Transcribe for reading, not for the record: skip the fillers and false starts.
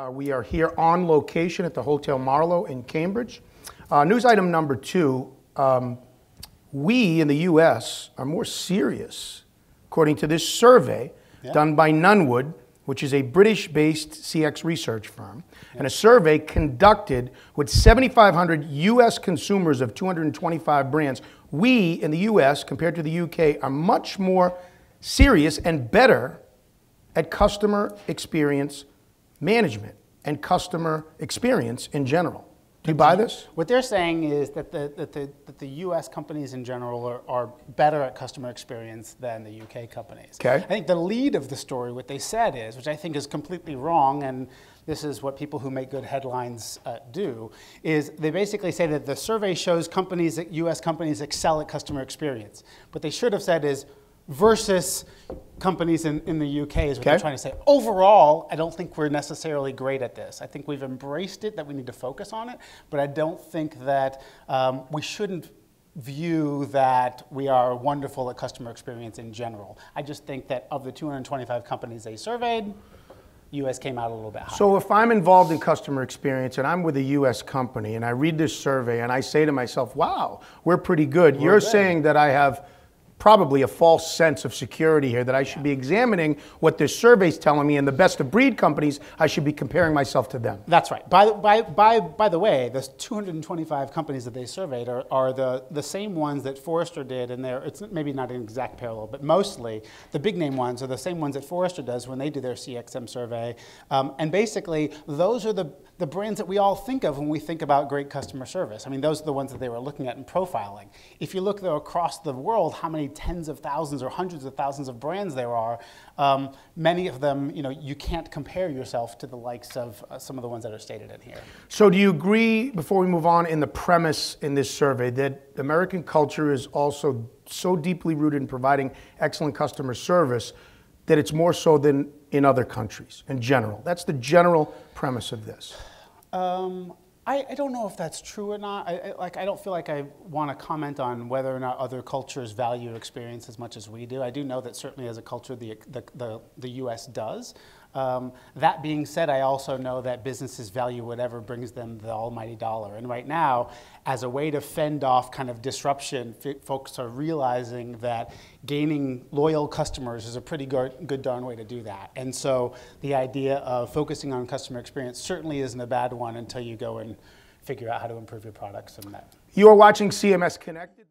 We are here on location at the Hotel Marlowe in Cambridge. News item number 2, we in the U.S. are more serious, according to this survey done by Nunwood, which is a British-based CX research firm, and a survey conducted with 7,500 U.S. consumers of 225 brands. We in the U.S., compared to the U.K., are much more serious and better at customer experience management and customer experience in general. Do you buy this? What they're saying is that the U.S. companies in general are better at customer experience than the U.K. companies. Okay. I think the lead of the story, what they said is, which I think is completely wrong, and this is what people who make good headlines do, is they basically say that the survey shows companies, U.S. companies excel at customer experience. What they should have said is, versus companies in the UK is what they're trying to say. Overall, I don't think we're necessarily great at this. I think we've embraced it, that we need to focus on it, but I don't think that we shouldn't view that we are wonderful at customer experience in general. I just think that of the 225 companies they surveyed, US came out a little bit higher. So if I'm involved in customer experience and I'm with a US company and I read this survey and I say to myself, wow, we're pretty good, you're saying that I have probably a false sense of security here, that I should be examining what this survey's telling me, and the best of breed companies, I should be comparing myself to them. That's right. By the way, the 225 companies that they surveyed are the same ones that Forrester did, and it's maybe not an exact parallel, but mostly the big name ones are the same ones that Forrester does when they do their CXM survey. And basically, those are the brands that we all think of when we think about great customer service. I mean, those are the ones that they were looking at and profiling. If you look though across the world, how many tens of thousands or hundreds of thousands of brands there are, many of them, you can't compare yourself to the likes of some of the ones that are stated in here. So do you agree, before we move on, in the premise in this survey that American culture is also so deeply rooted in providing excellent customer service that it's more so than in other countries in general? That's the general premise of this. I don't know if that's true or not. I don't feel like I want to comment on whether or not other cultures value experience as much as we do. I do know that certainly as a culture the U.S. does. That being said, I also know that businesses value whatever brings them the almighty dollar. And right now, as a way to fend off kind of disruption, folks are realizing that gaining loyal customers is a pretty good darn way to do that. And so the idea of focusing on customer experience certainly isn't a bad one until you go and figure out how to improve your products and that. You are watching CMS Connected.